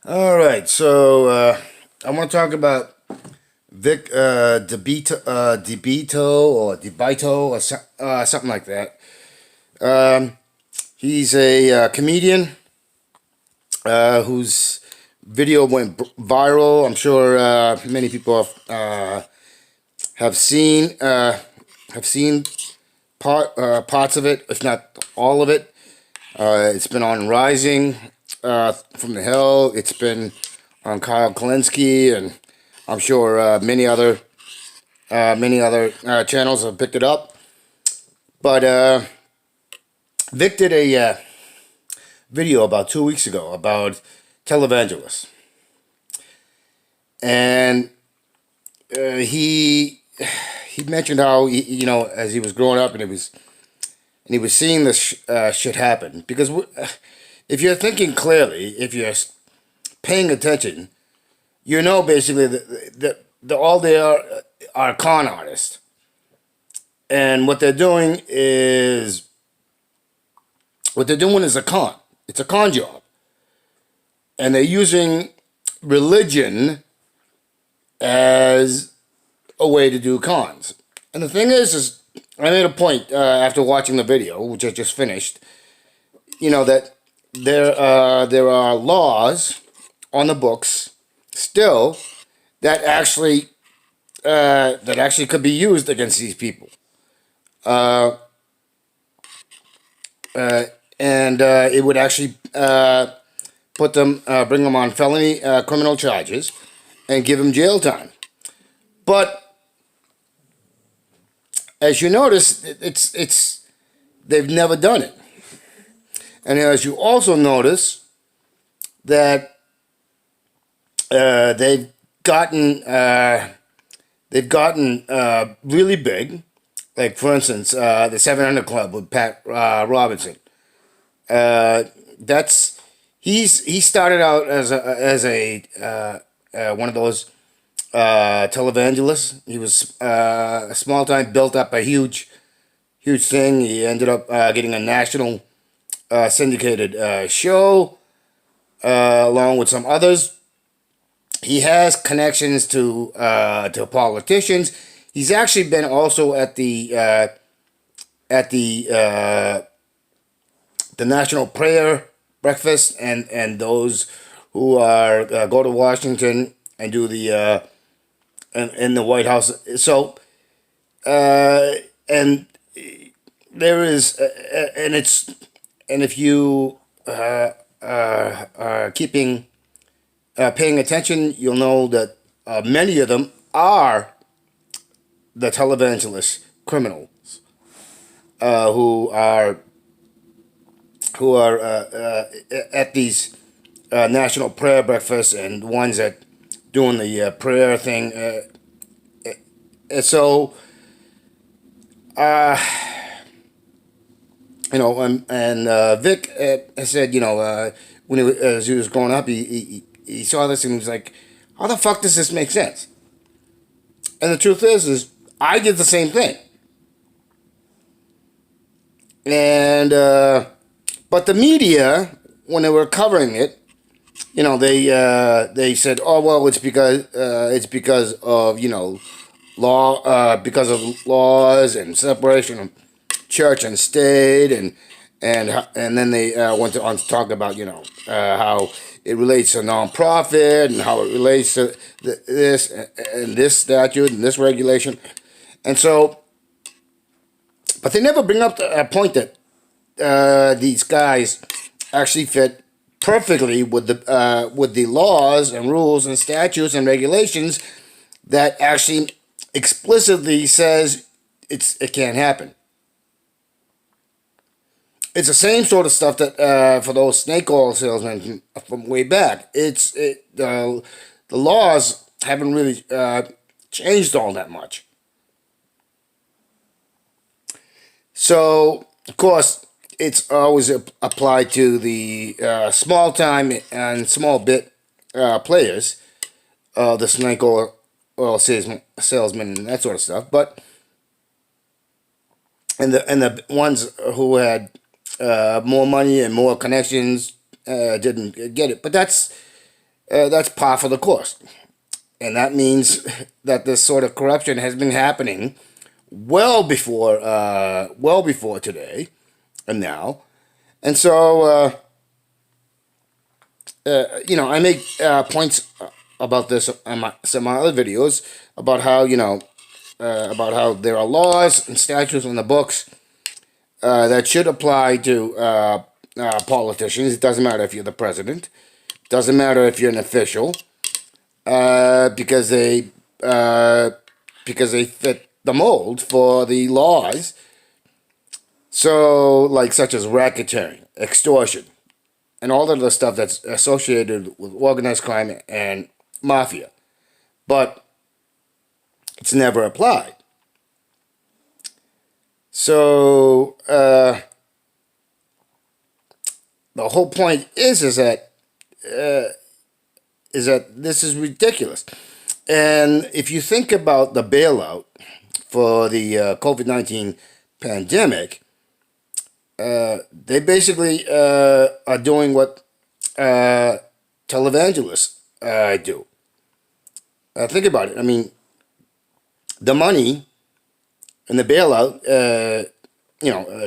All right, so I want to talk about Vic DeBito or something like that. He's a comedian whose video went viral. I'm sure many people have seen parts of it, if not all of it. It's been on Rising from the Hill. It's been on Kyle Kalinske, and I'm sure many other channels have picked it up. But Vic did a video about 2 weeks ago about televangelists, and he mentioned how as he was growing up and he was seeing this shit happen because if you're thinking clearly, if you're paying attention, you know basically that all they are con artists, and what they're doing is a con. It's a con job, and they're using religion as a way to do cons. And the thing is I made a point after watching the video, which I just finished. That there are laws on the books still that actually could be used against these people, uh, and it would actually bring them on felony criminal charges, and give them jail time. But as you notice, they've never done it, and as you also notice that they've gotten really big. Like for instance, the 700 Club with Pat Robinson. That's he started out as one of those televangelists. He was a small time, built up a huge thing. He ended up getting a national syndicated show along with some others. He has connections to politicians. He's actually been also at the National Prayer Breakfast, and those who are go to Washington and do the in the White House. So and there is and it's and if you are paying attention, you'll know that many of them are the televangelist criminals who are at these national prayer breakfasts, and ones that doing the prayer thing. And so, uh, and Vic said, as he was growing up, he saw this and he was like, "How the fuck does this make sense?" And the truth is I did the same thing. And but the media, when they were covering it, they said, "Oh well, it's because of law, because of laws and separation of church and state, and then they went on to talk about how it relates to nonprofit, and how it relates to this and this statute and this regulation." And so, but they never bring up a point that these guys actually fit perfectly with the laws and rules and statutes and regulations that actually explicitly says it can't happen. It's the same sort of stuff that for those snake oil salesmen from way back. The laws haven't really changed all that much. So of course it's always applied to the small time and small bit players, the snake oil salesmen and that sort of stuff. But and the ones who had more money and more connections didn't get it. But that's par for the course. And that means that this sort of corruption has been happening well before today and now. And so, I make points about this in some of my other videos about how, about how there are laws and statutes in the books that should apply to politicians. It doesn't matter if you're the president. It doesn't matter if you're an official, because they fit the mold for the laws. So, like such as racketeering, extortion, and all of the stuff that's associated with organized crime and mafia, but it's never applied. So the whole point is that this is ridiculous. And if you think about the bailout for the COVID-19 pandemic, they basically are doing what televangelists do. Think about it. I mean, the money in the bailout,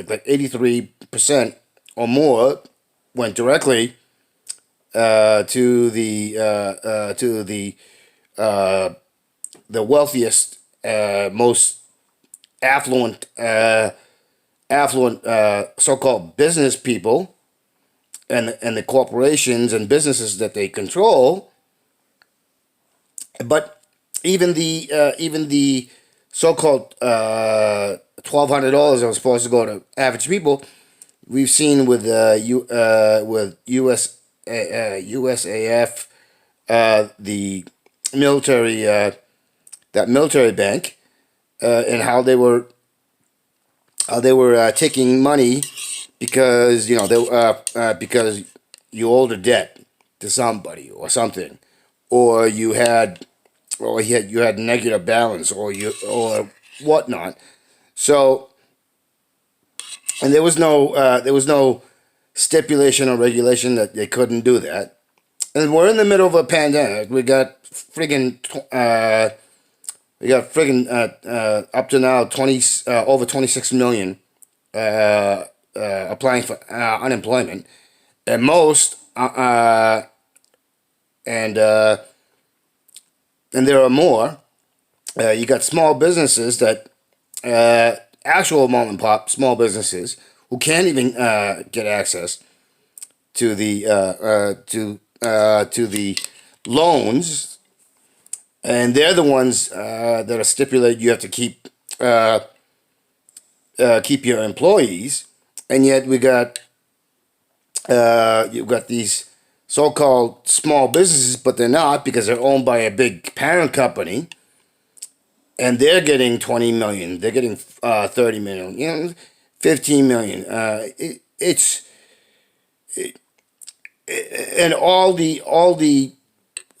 like 83% or more went directly to the wealthiest, most affluent so-called business people and the corporations and businesses that they control. But even the so-called $1,200 that was supposed to go to average people, we've seen with USAF, the military, that military bank, and how they were taking money because because you owed a debt to somebody or something, or you had negative balance, or whatnot. So, and there was no stipulation or regulation that they couldn't do that. And we're in the middle of a pandemic. We got friggin' up to now over 26 million applying for unemployment, and most and there are more. You got small businesses that actual mom and pop small businesses who can't even get access to the loans, and they're the ones that are stipulated you have to keep your employees, and yet you've got these so-called small businesses, but they're not, because they're owned by a big parent company, and they're getting 20 million, they're getting 30 million, 15 million. And all the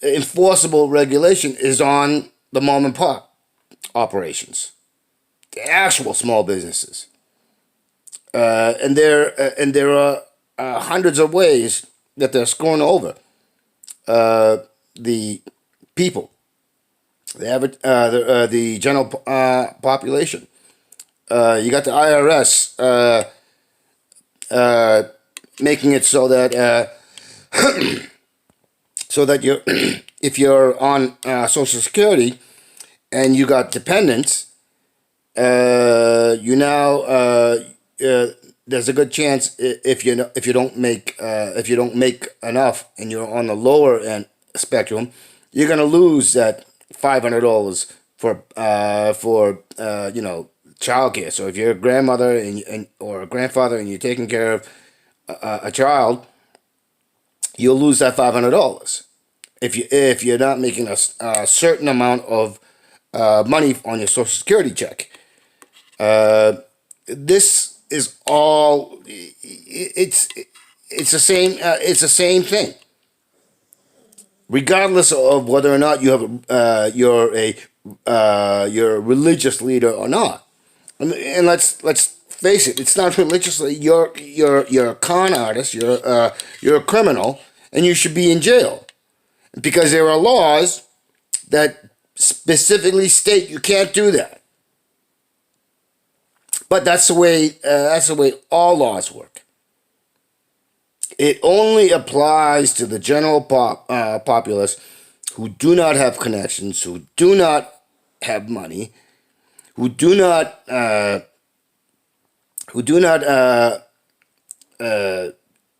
enforceable regulation is on the mom and pop operations, the actual small businesses, and there are hundreds of ways that they're screwing over the people, the general population. You got the IRS making it so that you're if you're on Social Security and you got dependents, there's a good chance if you don't make enough and you're on the lower end spectrum, you're gonna lose that $500 for childcare. So if you're a grandmother or a grandfather and you're taking care of a child, you'll lose that $500 if you're not making a certain amount of money on your Social Security check. This is all. It's the same. It's the same thing, regardless of whether or not you have you're a religious leader or not. And let's face it, it's not religiously. You're a con artist. You're a criminal, and you should be in jail. because there are laws that specifically state you can't do that. But that's the way all laws work. It only applies to the general populace who do not have connections, who do not have money, who do not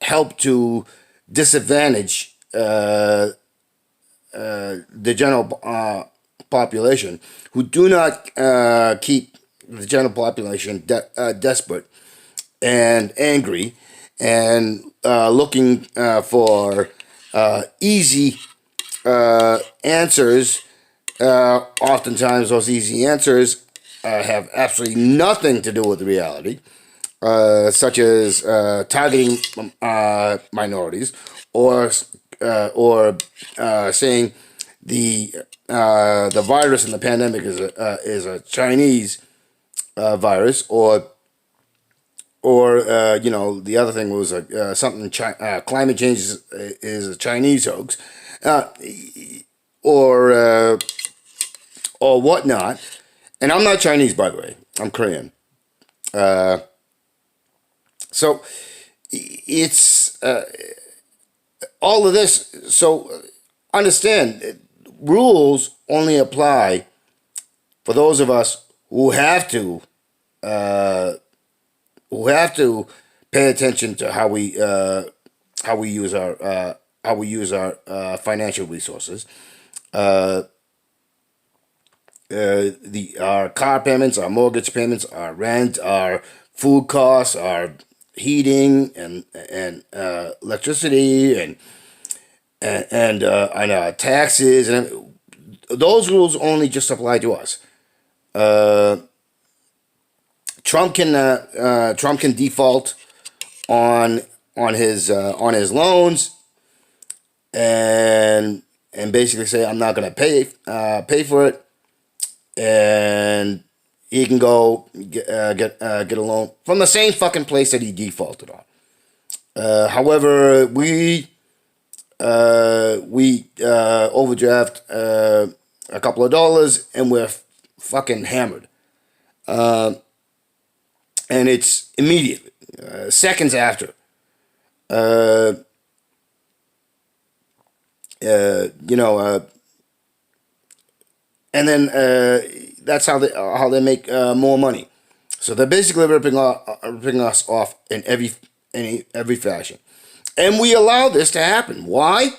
help to disadvantage the general population, who do not keep the general population desperate and angry and looking for easy answers. Oftentimes those easy answers have absolutely nothing to do with reality, such as targeting minorities, or saying the virus and the pandemic is a Chinese virus, or the other thing was something climate change is a Chinese hoax, or whatnot. And I'm not Chinese, by the way. I'm Korean. So it's all of this. So understand, rules only apply for those of us who have to pay attention to how we use our financial resources. Our car payments, our mortgage payments, our rent, our food costs, our heating and electricity and our taxes, and those rules only just apply to us. Trump can default on his loans and basically say, I'm not going to pay for it, and he can go get a loan from the same fucking place that he defaulted on. However, we overdraft a couple of dollars and we're fucking hammered. And it's immediately, seconds after. And then that's how they make more money. So they're basically ripping us off in every fashion, and we allow this to happen. Why?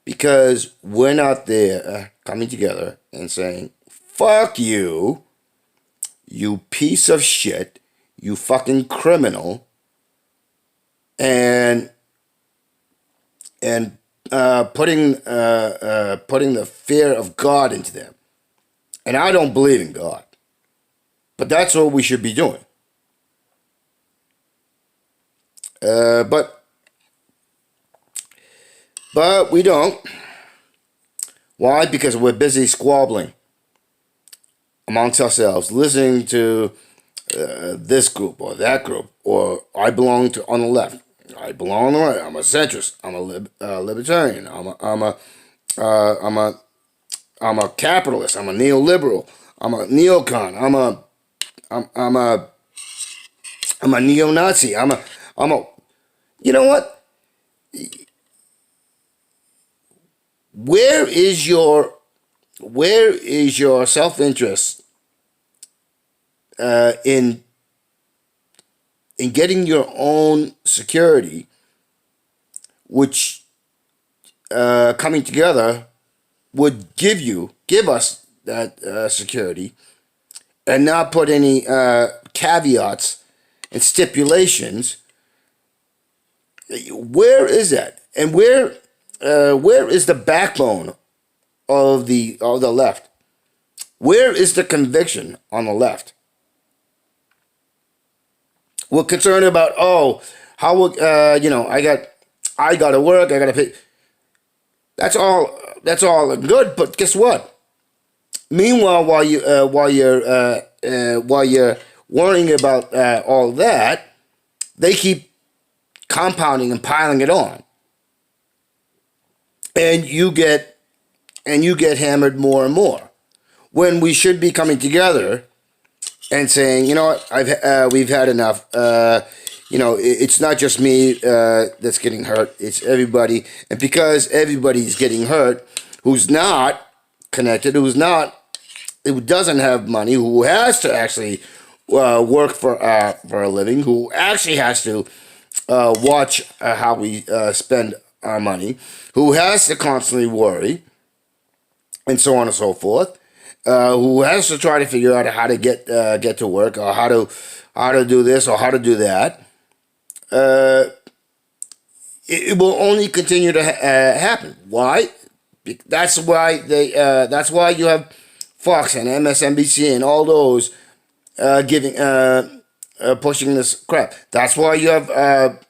Because we're not there coming together and saying, "Fuck you, you piece of shit, you fucking criminal," and putting the fear of God into them. And I don't believe in God, but that's what we should be doing. But we don't. Why? Because we're busy squabbling amongst ourselves, listening to this group or that group, or I belong to on the left. I belong on the right. I'm a centrist. I'm a libertarian. I'm a capitalist. I'm a neoliberal. I'm a neocon. I'm a neo-Nazi. I'm a. You know what? Where is your self-interest in getting your own security, which coming together would give us that security, and not put any caveats and stipulations? Where is that? And where is the backbone of the left? Where is the conviction on the left? We're concerned about, how will I got to work, I got to pay. That's all good, but guess what? Meanwhile, while you're worrying about all that, they keep compounding and piling it on. and you get hammered more and more, when we should be coming together and saying, you know what, we've had enough. It's not just me that's getting hurt; it's everybody. And because everybody's getting hurt, who's not connected, who doesn't have money, who has to actually work for a living, who actually has to watch how we spend our money, who has to constantly worry, and so on and so forth, who has to try to figure out how to get to work, or how to do this or how to do that. Uh, it will only continue to happen. Why? That's why That's why you have Fox and MSNBC and all those giving pushing this crap. That's why you have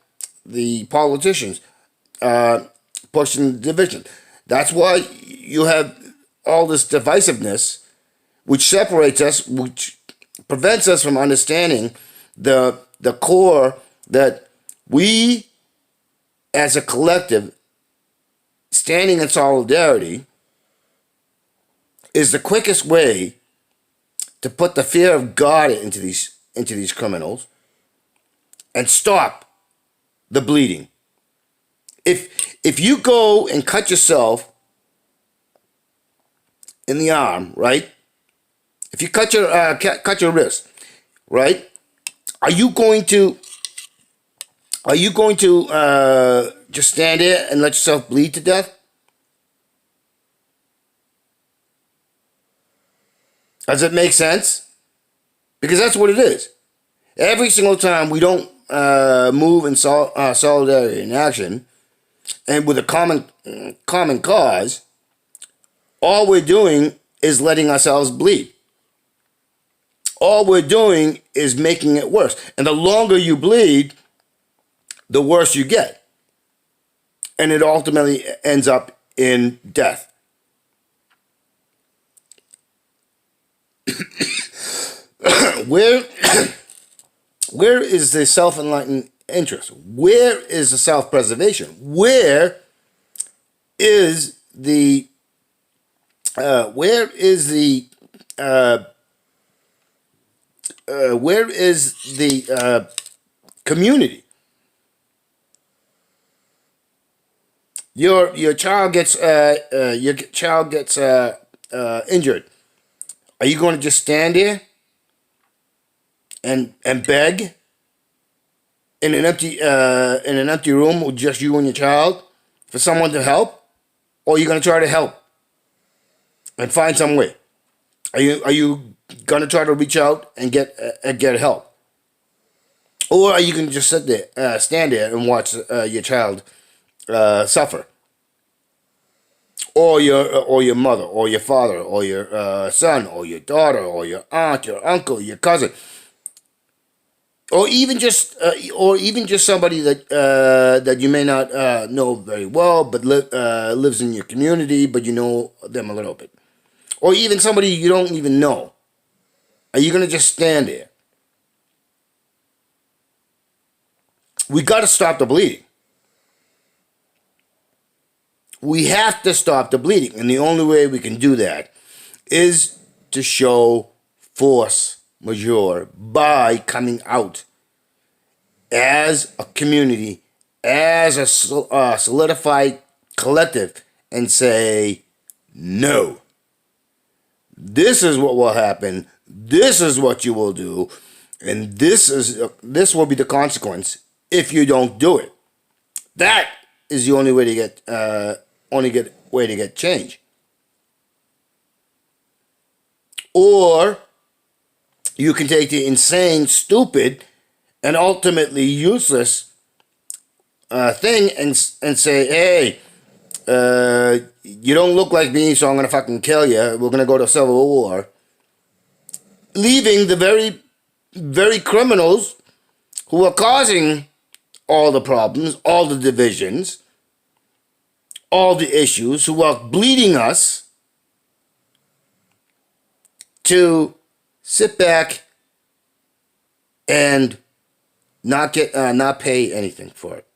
the politicians pushing the division. That's why you have all this divisiveness, which separates us, which prevents us from understanding the core that we, as a collective, standing in solidarity, is the quickest way to put the fear of God into these criminals and stop the bleeding. If you go and cut yourself in the arm, right? If you cut your wrist, right? Are you going to just stand there and let yourself bleed to death? Does it make sense? Because that's what it is. Every single time we don't move in solidarity and action, and with a common cause, all we're doing is letting ourselves bleed. All we're doing is making it worse. And the longer you bleed, the worse you get. And it ultimately ends up in death. Where is the self-enlightened interest? Where is the self-preservation? Where is the community? Your child gets injured. Are you going to just stand there and beg in an empty room with just you and your child for someone to help, or are you going to try to help and find some way? Are you going to try to reach out and get help, or are you going to just stand there and watch your child suffer, or your mother, or your father, or your son, or your daughter, or your aunt, your uncle, your cousin, or even just somebody that you may not know very well, but lives in your community, but you know them a little bit, or even somebody you don't even know? Are you going to just stand there? We got to stop the bleeding. We have to stop the bleeding, and the only way we can do that is to show force majeure by coming out as a community, as a solidified collective, and say, no, this is what will happen, this is what you will do, and this will be the consequence if you don't do it. That is the only way to get change. Or you can take the insane, stupid, and ultimately useless thing and say, hey, you don't look like me, so I'm going to fucking kill you. We're going to go to civil war. Leaving the very, very criminals who are causing all the problems, all the divisions, all the issues, who are bleeding us, to sit back and not pay anything for it,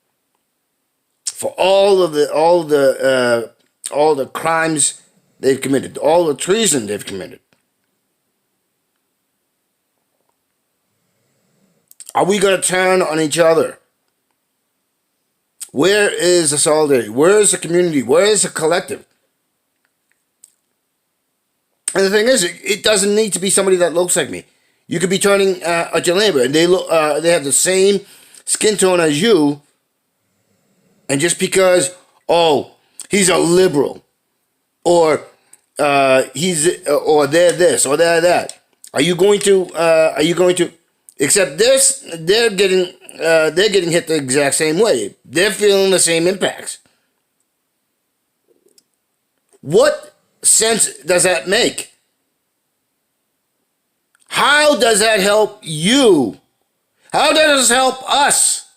for all the all the crimes they've committed, all the treason they've committed. Are we going to turn on each other? Where is the solidarity? Where is the community? Where is the collective? And the thing is, it doesn't need to be somebody that looks like me. You could be turning at your neighbor, and they have the same skin tone as you, and just because, oh, he's a liberal, or or they're this, or they're that. Are you going to? Except this, they're getting hit the exact same way. They're feeling the same impacts. What sense does that make? How does that help you? How does it help us?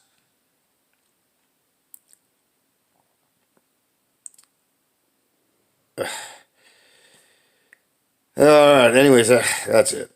All right. Anyways, that's it.